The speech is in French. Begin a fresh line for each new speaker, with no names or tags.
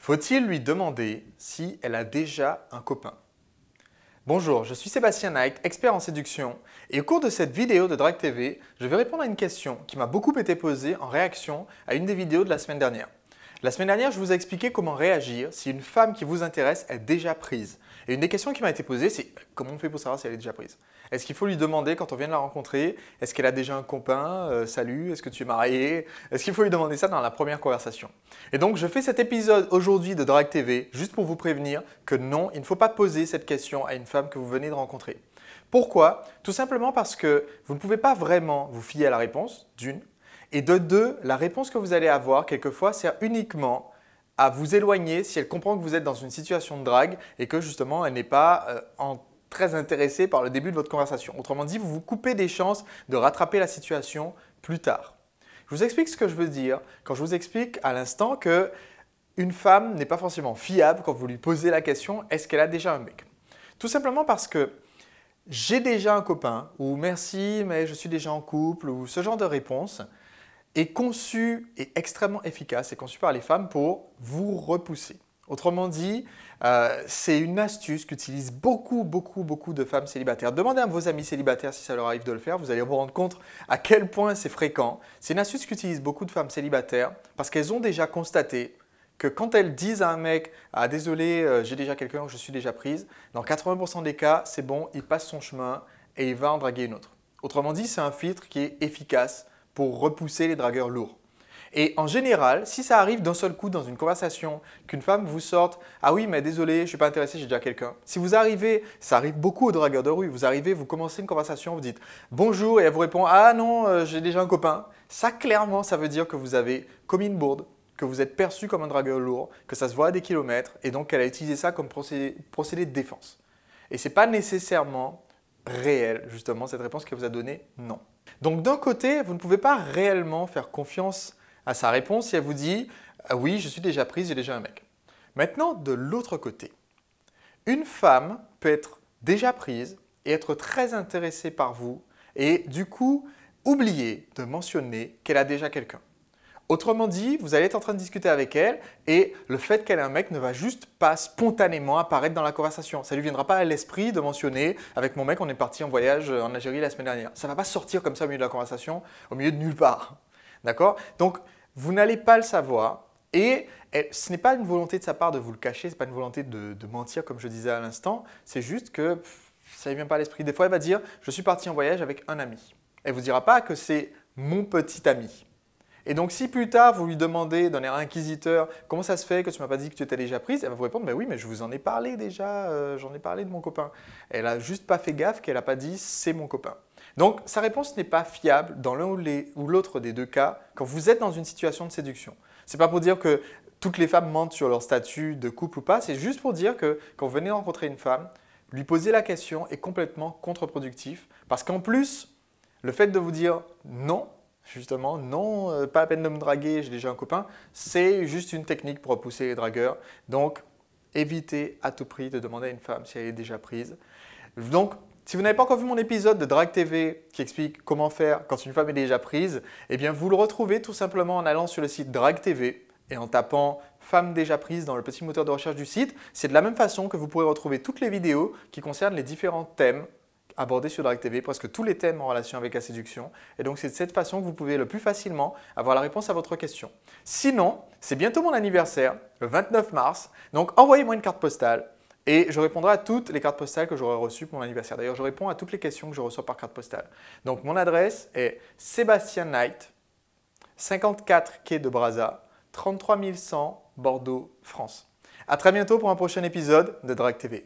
Faut-il lui demander si elle a déjà un copain? Bonjour, je suis Sébastien Knight, expert en séduction, et au cours de cette vidéo de Drague TV, je vais répondre à une question qui m'a beaucoup été posée en réaction à une des vidéos de la semaine dernière. La semaine dernière, je vous ai expliqué comment réagir si une femme qui vous intéresse est déjà prise. Et une des questions qui m'a été posée, c'est comment on fait pour savoir si elle est déjà prise? Est-ce qu'il faut lui demander quand on vient de la rencontrer? Est-ce qu'elle a déjà un copain? Salut, est-ce que tu es marié? Est-ce qu'il faut lui demander ça dans la première conversation? Et donc, je fais cet épisode aujourd'hui de Drague TV juste pour vous prévenir que non, il ne faut pas poser cette question à une femme que vous venez de rencontrer. Pourquoi? Tout simplement parce que vous ne pouvez pas vraiment vous fier à la réponse, d'une. Et de deux, la réponse que vous allez avoir, quelquefois, sert uniquement à vous éloigner si elle comprend que vous êtes dans une situation de drague et que justement, elle n'est pas très intéressée par le début de votre conversation. Autrement dit, vous vous coupez des chances de rattraper la situation plus tard. Je vous explique ce que je veux dire quand je vous explique à l'instant que une femme n'est pas forcément fiable quand vous lui posez la question « est-ce qu'elle a déjà un mec ?» Tout simplement parce que j'ai déjà un copain ou « merci, mais je suis déjà en couple » ou ce genre de réponse est conçu et extrêmement efficace, est conçu par les femmes pour vous repousser. Autrement dit, c'est une astuce qu'utilisent beaucoup de femmes célibataires. Demandez à vos amis célibataires si ça leur arrive de le faire, vous allez vous rendre compte à quel point c'est fréquent. C'est une astuce qu'utilisent beaucoup de femmes célibataires parce qu'elles ont déjà constaté que quand elles disent à un mec « Ah désolé, j'ai déjà quelqu'un, je suis déjà prise », dans 80% des cas, c'est bon, il passe son chemin et il va en draguer une autre. Autrement dit, c'est un filtre qui est efficace pour repousser les dragueurs lourds. Et en général, si ça arrive d'un seul coup dans une conversation, qu'une femme vous sorte « Ah oui, mais désolé, je ne suis pas intéressé, j'ai déjà quelqu'un ». Si vous arrivez, ça arrive beaucoup aux dragueurs de rue, vous arrivez, vous commencez une conversation, vous dites « Bonjour » et elle vous répond « Ah non, j'ai déjà un copain ». Ça, clairement, ça veut dire que vous avez commis une bourde, que vous êtes perçu comme un dragueur lourd, que ça se voit à des kilomètres et donc qu'elle a utilisé ça comme procédé de défense. Et ce n'est pas nécessairement réel, justement, cette réponse qu'elle vous a donnée, non. Donc d'un côté, vous ne pouvez pas réellement faire confiance à sa réponse si elle vous dit « oui, je suis déjà prise, j'ai déjà un mec ». Maintenant, de l'autre côté, une femme peut être déjà prise et être très intéressée par vous et du coup, oublier de mentionner qu'elle a déjà quelqu'un. Autrement dit, vous allez être en train de discuter avec elle et le fait qu'elle ait un mec ne va juste pas spontanément apparaître dans la conversation. Ça ne lui viendra pas à l'esprit de mentionner « avec mon mec, on est parti en voyage en Algérie la semaine dernière ». Ça ne va pas sortir comme ça au milieu de la conversation, au milieu de nulle part. D'accord? Donc, vous n'allez pas le savoir et ce n'est pas une volonté de sa part de vous le cacher, ce n'est pas une volonté de mentir comme je disais à l'instant, c'est juste que ça ne vient pas à l'esprit. Des fois, elle va dire « je suis parti en voyage avec un ami ». Elle ne vous dira pas que c'est mon petit ami. Et donc, si plus tard, vous lui demandez d'un air inquisiteur « Comment ça se fait que tu ne m'as pas dit que tu étais déjà prise ?» Elle va vous répondre « Ben oui, mais je vous en ai parlé déjà, j'en ai parlé de mon copain. » Elle n'a juste pas fait gaffe qu'elle n'a pas dit « c'est mon copain ». Donc, sa réponse n'est pas fiable dans l'un ou l'autre des deux cas quand vous êtes dans une situation de séduction. Ce n'est pas pour dire que toutes les femmes mentent sur leur statut de couple ou pas, c'est juste pour dire que quand vous venez de rencontrer une femme, lui poser la question est complètement contre-productif parce qu'en plus, le fait de vous dire « non », justement, non, pas la peine de me draguer, j'ai déjà un copain, c'est juste une technique pour repousser les dragueurs. Donc, évitez à tout prix de demander à une femme si elle est déjà prise. Donc, si vous n'avez pas encore vu mon épisode de Drague TV qui explique comment faire quand une femme est déjà prise, eh bien, vous le retrouvez tout simplement en allant sur le site Drague TV et en tapant « Femme déjà prise » dans le petit moteur de recherche du site. C'est de la même façon que vous pourrez retrouver toutes les vidéos qui concernent les différents thèmes abordés sur Drague TV, presque tous les thèmes en relation avec la séduction. Et donc, c'est de cette façon que vous pouvez le plus facilement avoir la réponse à votre question. Sinon, c'est bientôt mon anniversaire, le 29 mars. Donc, envoyez-moi une carte postale et je répondrai à toutes les cartes postales que j'aurai reçues pour mon anniversaire. D'ailleurs, je réponds à toutes les questions que je reçois par carte postale. Donc, mon adresse est Sébastien Knight, 54 quai de Brazza, 33 100 Bordeaux, France. À très bientôt pour un prochain épisode de Drague TV.